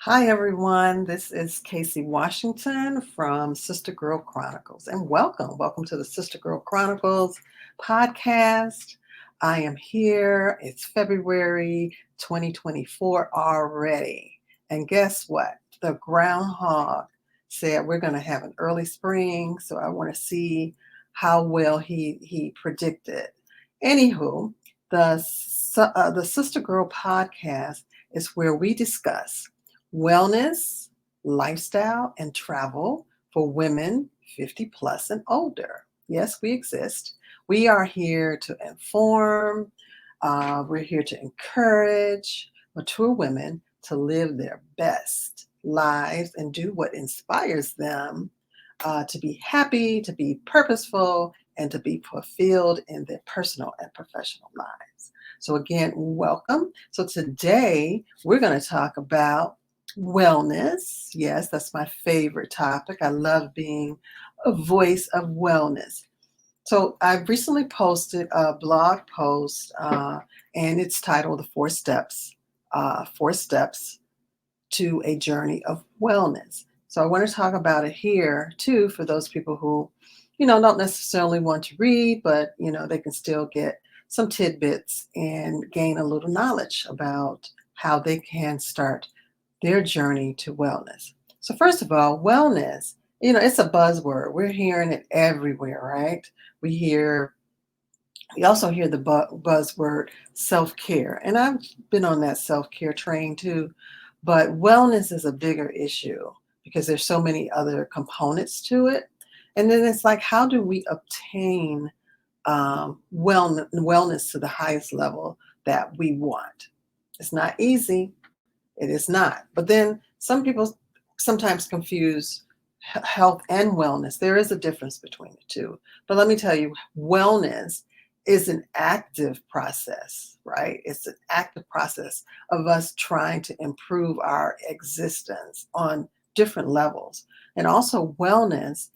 Hi, everyone. This is Casey Washington from Sustah-Girl Chronicles, and welcome. Welcome to the Sustah-Girl Chronicles podcast. I am here. It's February 2024 already. And guess what? The groundhog said we're going to have an early spring, so I want to see how well he predicted. Anywho, the Sustah-Girl podcast is where we discuss wellness, lifestyle, and travel for women 50 plus and older. Yes, we exist. We are here to inform, we're here to encourage mature women to live their best lives and do what inspires them to be happy, to be purposeful, and to be fulfilled in their personal and professional lives. So, again, welcome. So, today we're going to talk about wellness. Yes, that's my favorite topic. I love being a voice of wellness. So I've recently posted a blog post, and it's titled "The Four Steps to a Journey of Wellness." So I want to talk about it here too for those people who, don't necessarily want to read, but they can still get some tidbits and gain a little knowledge about how they can start their journey to wellness. So, first of all, wellness, it's a buzzword. We're hearing it everywhere, right? We hear, we also hear the buzzword self care. And I've been on that self care train too. But wellness is a bigger issue because there's so many other components to it. And then it's like, how do we obtain wellness to the highest level that we want? It's not easy. It is not. But then some people sometimes confuse health and wellness. There is a difference between the two. But let me tell you, wellness is an active process, right? It's an active process of us trying to improve our existence on different levels. And also wellness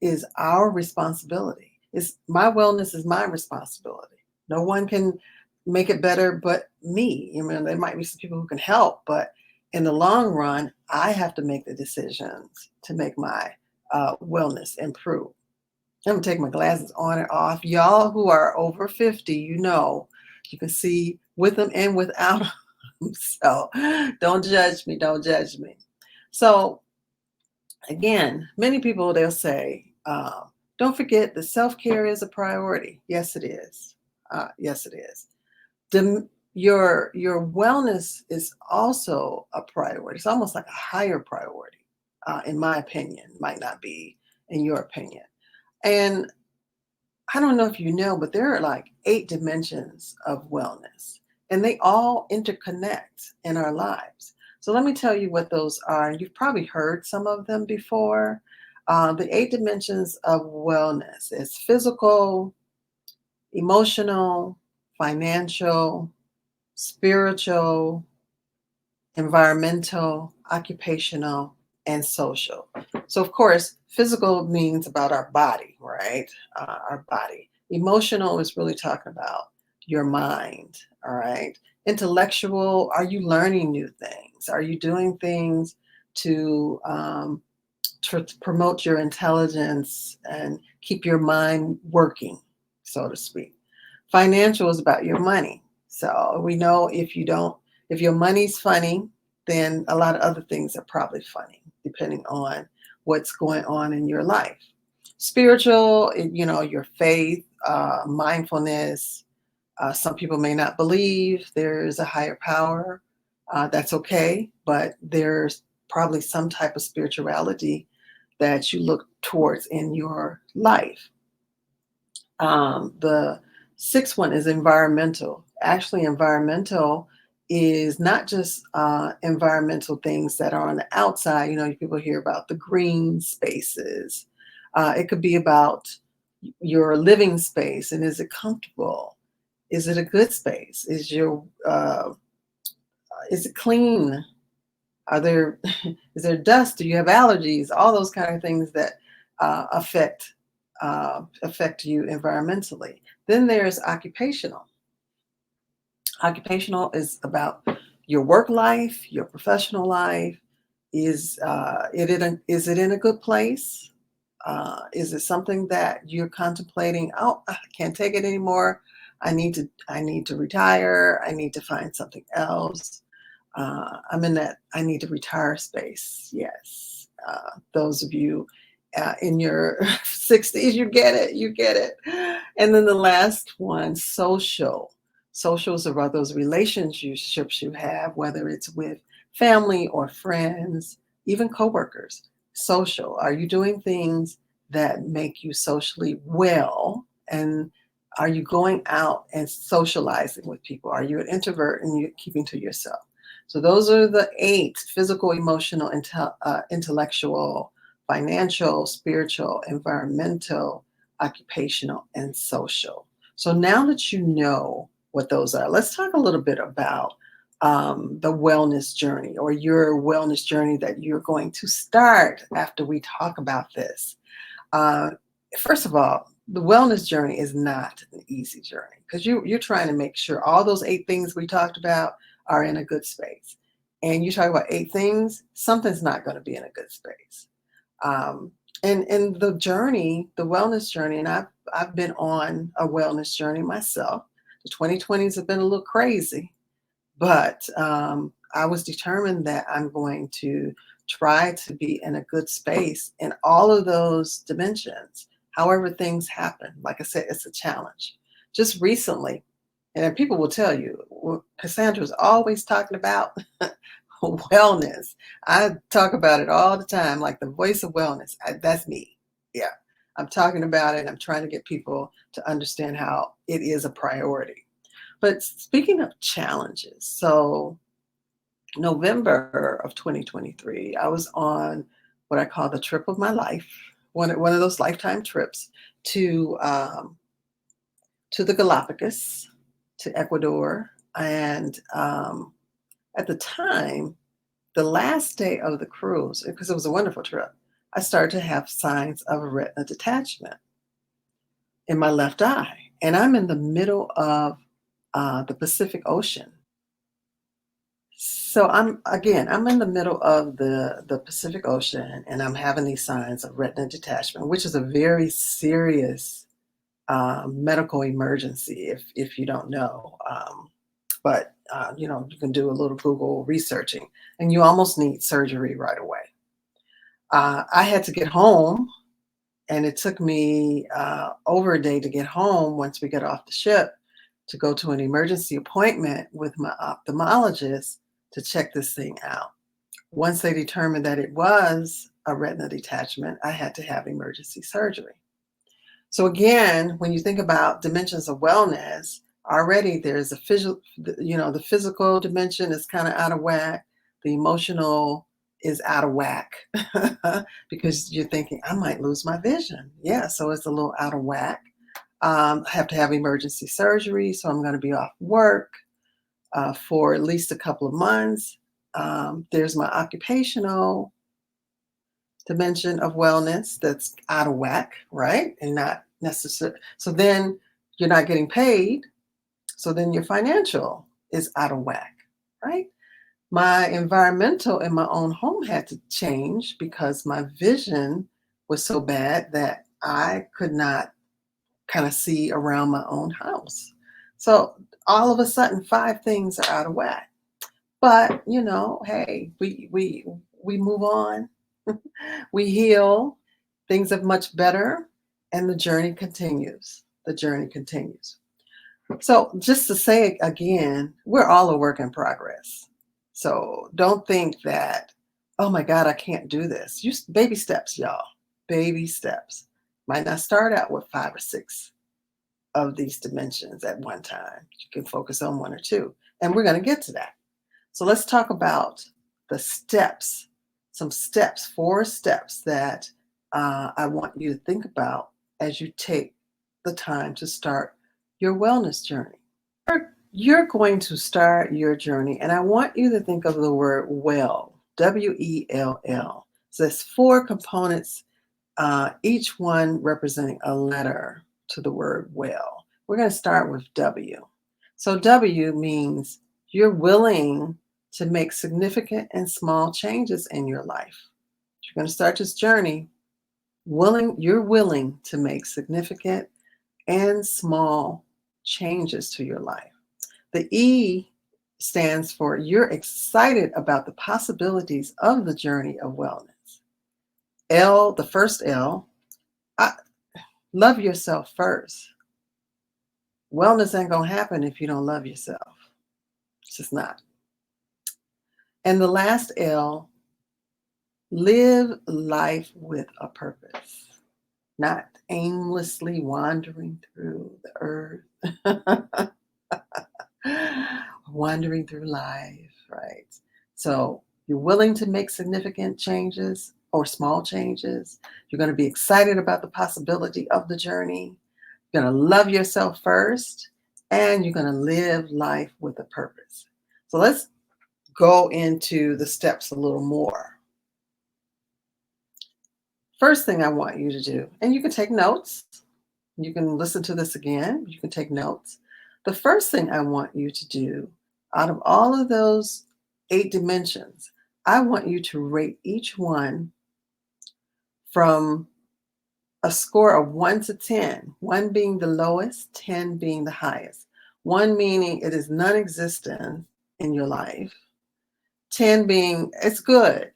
is our responsibility. Is my wellness is my responsibility. No one can make it better but me. There might be some people who can help, but in the long run, I have to make the decisions to make my wellness improve. I'm gonna take my glasses on and off. Y'all who are over 50, you can see with them and without them. So don't judge me. Don't judge me. So again, many people they'll say, don't forget that self-care is a priority. Yes, it is. Yes, it is. Your wellness is also a priority. It's almost like a higher priority, in my opinion. Might not be in your opinion. And I don't know if you know, but there are like 8 dimensions of wellness, and they all interconnect in our lives. So let me tell you what those are. You've probably heard some of them before. The 8 dimensions of wellness is physical, emotional, financial, spiritual, environmental, occupational, and social. So, of course, physical means about our body, right? Our body. Emotional is really talking about your mind, all right? Intellectual, are you learning new things? Are you doing things to promote your intelligence and keep your mind working, so to speak? Financial is about your money. So we know if your money's funny, then a lot of other things are probably funny, depending on what's going on in your life. Spiritual, your faith, mindfulness. Some people may not believe there's a higher power. That's okay, but there's probably some type of spirituality that you look towards in your life. The sixth one is environmental. Actually, environmental is not just environmental things that are on the outside. People hear about the green spaces. It could be about your living space, and is it comfortable? Is it a good space? Is it clean? Are there is there dust? Do you have allergies? All those kind of things that affect affect you environmentally. Then there's occupational. Occupational is about your work life, your professional life, is it in a good place? Is it something that you're contemplating? Oh, I can't take it anymore. I need to retire. I need to find something else. I'm in that I need to retire space. Yes. Those of you in your 60s, you get it. You get it. And then the last one, social. Social is about those relationships you have, whether it's with family or friends, even coworkers. Social. Are you doing things that make you socially well? And are you going out and socializing with people? Are you an introvert and you're keeping to yourself? So those are the eight: physical, emotional, intellectual, financial, spiritual, environmental, occupational, and social. So now that you know what those are, let's talk a little bit about the wellness journey, or your wellness journey that you're going to start after we talk about this. Uh, First of all, the wellness journey is not an easy journey, because you're trying to make sure all those eight things we talked about are in a good space. And you talk about eight things, something's not going to be in a good space. Um, and the journey, the wellness journey, and I've been on a wellness journey myself. The 2020s have been a little crazy, but I was determined that I'm going to try to be in a good space in all of those dimensions. However, things happen. Like I said, it's a challenge. Just recently, and then people will tell you, well, Cassandra's always talking about wellness. I talk about it all the time, like the voice of wellness. That's me. Yeah. I'm talking about it. I'm trying to get people to understand how it is a priority. But speaking of challenges, so November of 2023, I was on what I call the trip of my life, one of those lifetime trips to to the Galapagos, to Ecuador, and at the time, the last day of the cruise, because it was a wonderful trip, I started to have signs of a retina detachment in my left eye, and I'm in the middle of the Pacific Ocean. So I'm in the middle of the Pacific Ocean, and I'm having these signs of retina detachment, which is a very serious medical emergency if you don't know. But you know, you can do a little Google researching, and you almost need surgery right away. I had to get home, and it took me over a day to get home once we got off the ship, to go to an emergency appointment with my ophthalmologist to check this thing out. Once they determined that it was a retina detachment, I had to have emergency surgery. So again, when you think about dimensions of wellness, already there's a physical, you know, the physical dimension is kind of out of whack. The emotional is out of whack because you're thinking, I might lose my vision. Yeah, so it's a little out of whack. I have to have emergency surgery, so I'm going to be off work for at least a couple of months. There's my occupational dimension of wellness that's out of whack, right? And not necessary. So then you're not getting paid. So then your financial is out of whack, right? My environmental in my own home had to change because my vision was so bad that I could not kind of see around my own house. So all of a sudden, five things are out of whack. But you know, hey, we move on, we heal, things are much better, and the journey continues. The journey continues. So just to say it again, we're all a work in progress. So don't think that, oh my God, I can't do this. Baby steps, y'all. Baby steps. Might not start out with five or six of these dimensions at one time. You can focus on one or two. And we're going to get to that. So let's talk about the steps, some steps, four steps that I want you to think about as you take the time to start your wellness journey. You're going to start your journey, and I want you to think of the word well, Well. So there's four components, each one representing a letter to the word well. We're going to start with W. So W means you're willing to make significant and small changes in your life. You're going to start this journey you're willing to make significant and small changes to your life. The E stands for you're excited about the possibilities of the journey of wellness. L, the first L, I, love yourself first. Wellness ain't going to happen if you don't love yourself. It's just not. And the last L, live life with a purpose, not aimlessly wandering through the earth, wandering through life, right? So you're willing to make significant changes or small changes. You're going to be excited about the possibility of the journey. You're going to love yourself first, and you're going to live life with a purpose. So let's go into the steps a little more. First thing I want you to do, and you can take notes, you can listen to this again, you can take notes. The first thing I want you to do, out of all of those 8 dimensions, I want you to rate each one from a score of 1 to 10, 1 being the lowest, 10 being the highest. 1 meaning it is non-existent in your life, 10 being it's good.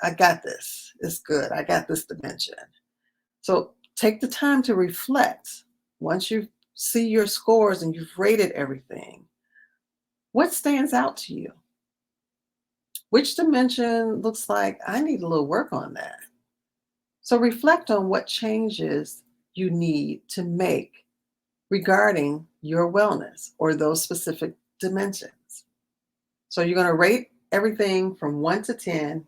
I got this. It's good. I got this dimension. So take the time to reflect. Once you see your scores and you've rated everything, what stands out to you? Which dimension looks like I need a little work on that? So reflect on what changes you need to make regarding your wellness or those specific dimensions. So you're going to rate everything from 1 to 10.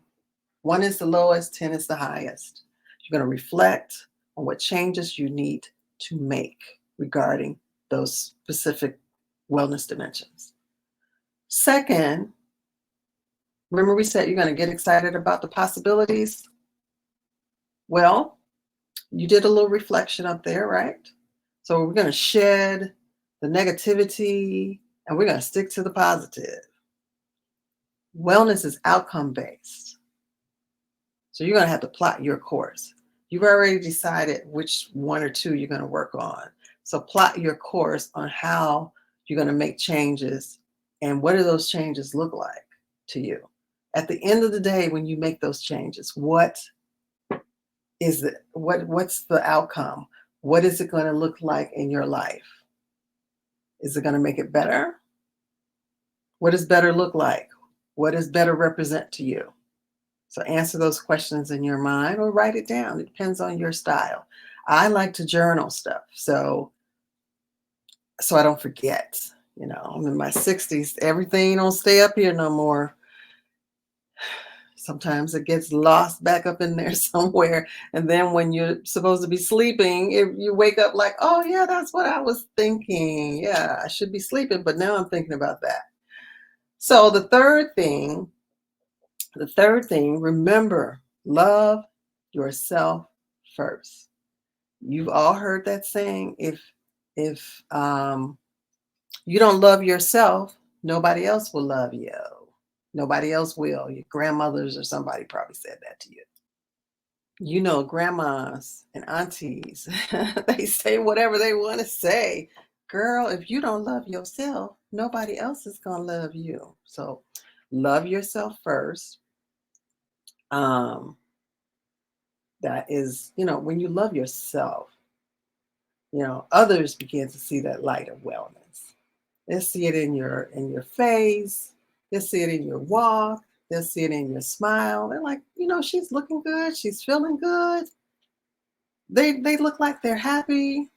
1 is the lowest, 10 is the highest. You're going to reflect on what changes you need to make regarding those specific wellness dimensions. Second, remember we said you're going to get excited about the possibilities? Well, you did a little reflection up there, right? So we're going to shed the negativity and we're going to stick to the positive. Wellness is outcome-based. So you're going to have to plot your course. You've already decided which 1 or 2 you're going to work on. So plot your course on how you're going to make changes and what do those changes look like to you. At the end of the day, when you make those changes, what is it? What's the outcome? What is it going to look like in your life? Is it going to make it better? What does better look like? What does better represent to you? So answer those questions in your mind or write it down. It depends on your style. I like to journal stuff, so I don't forget. You know, I'm in my 60s. Everything don't stay up here no more. Sometimes it gets lost back up in there somewhere. And then when you're supposed to be sleeping, you wake up like, oh yeah, that's what I was thinking. Yeah, I should be sleeping, but now I'm thinking about that. So the third thing, remember, love yourself first. You've all heard that saying. If you don't love yourself, nobody else will love you. Nobody else will. Your grandmothers or somebody probably said that to you. You know, grandmas and aunties, they say whatever they want to say. Girl, if you don't love yourself, nobody else is going to love you. So love yourself first. That is, when you love yourself, others begin to see that light of wellness. They'll see it in your face. They'll see it in your walk. They'll see it in your smile. They're like, she's looking good. She's feeling good. They look like they're happy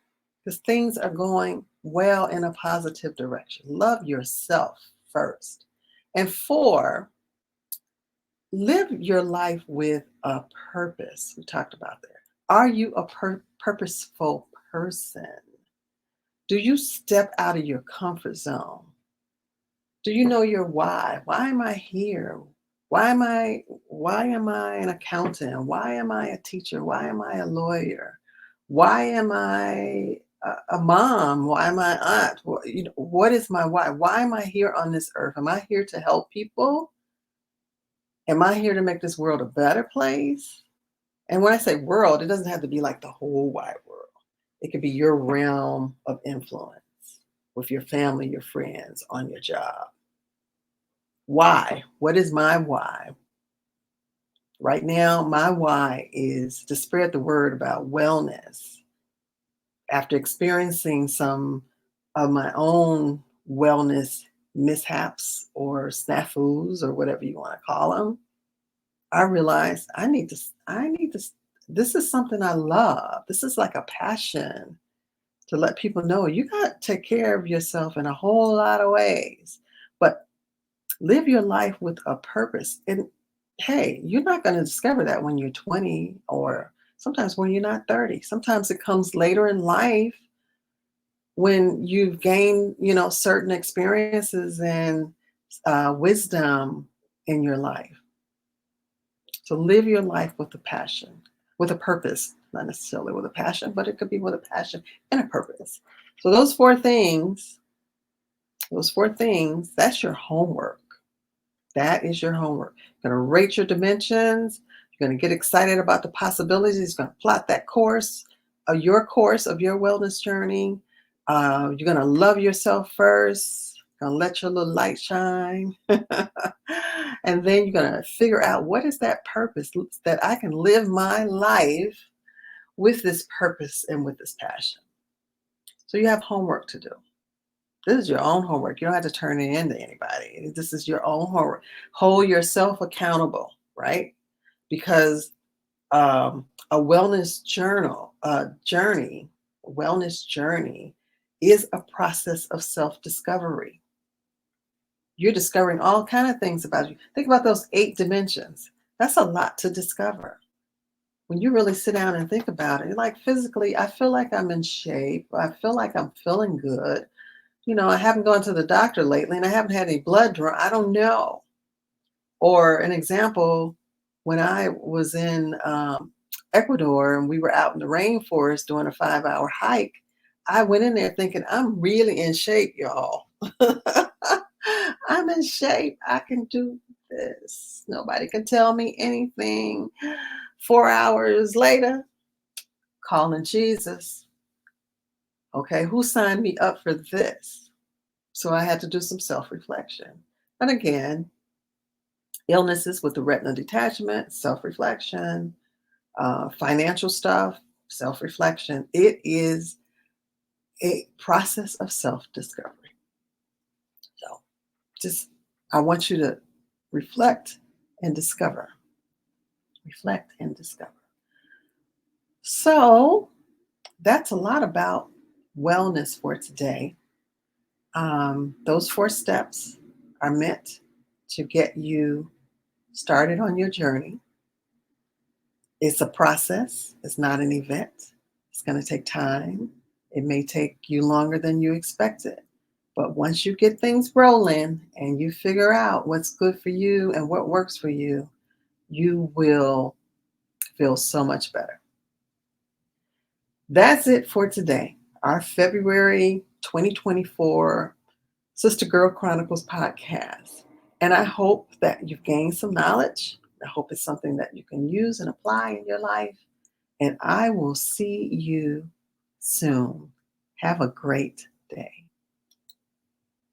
because things are going well in a positive direction. Love yourself first. And 4, live your life with a purpose. We talked about that. Are you a purposeful person? Do you step out of your comfort zone? Do you know your why? Why am I here? Why am I an accountant? Why am I a teacher? Why am I a lawyer? Why am I a mom? Why am I aunt? What is my why? Why am I here on this earth? Am I here to help people? Am I here to make this world a better place? And when I say world, it doesn't have to be like the whole wide world. It could be your realm of influence with your family, your friends, on your job. Why? What is my why? Right now, my why is to spread the word about wellness. After experiencing some of my own wellness mishaps or snafus or whatever you want to call them, I realized this is something I love. This is like a passion to let people know you got to take care of yourself in a whole lot of ways, but live your life with a purpose. And hey, you're not going to discover that when you're 20 or sometimes when you're not 30. Sometimes it comes later in life when you've gained, certain experiences and wisdom in your life. So live your life with a passion, with a purpose, not necessarily with a passion, but it could be with a passion and a purpose. So those four things, that's your homework. That is your homework. You're going to rate your dimensions. You're going to get excited about the possibilities. You're going to plot that course of your wellness journey. You're going to love yourself first. You're going to let your little light shine. And then you're going to figure out what is that purpose that I can live my life with this purpose and with this passion. So you have homework to do. This is your own homework. You don't have to turn it into anybody. This is your own homework. Hold yourself accountable, right? Because a wellness journey is a process of self-discovery. You're discovering all kind of things about you. Think about those 8 dimensions. That's a lot to discover. When you really sit down and think about it, like physically, I feel like I'm in shape. I feel like I'm feeling good. I haven't gone to the doctor lately and I haven't had any blood drawn. I don't know. Or an example, when I was in Ecuador and we were out in the rainforest doing a 5-hour hike, I went in there thinking, I'm really in shape, y'all. I'm in shape. I can do this. Nobody can tell me anything. 4 hours later, calling Jesus. Okay, who signed me up for this? So I had to do some self-reflection. And again, illnesses with the retinal detachment, self-reflection, financial stuff, self-reflection. It is a process of self-discovery. So just, I want you to reflect and discover. Reflect and discover. So that's a lot about wellness for today. Those 4 steps are meant to get you started on your journey. It's a process. It's not an event. It's going to take time. It may take you longer than you expected. But once you get things rolling and you figure out what's good for you and what works for you, you will feel so much better. That's it for today. Our February 2024 Sustah-Girl Chronicles podcast. And I hope that you've gained some knowledge. I hope it's something that you can use and apply in your life. And I will see you soon. Have a great day.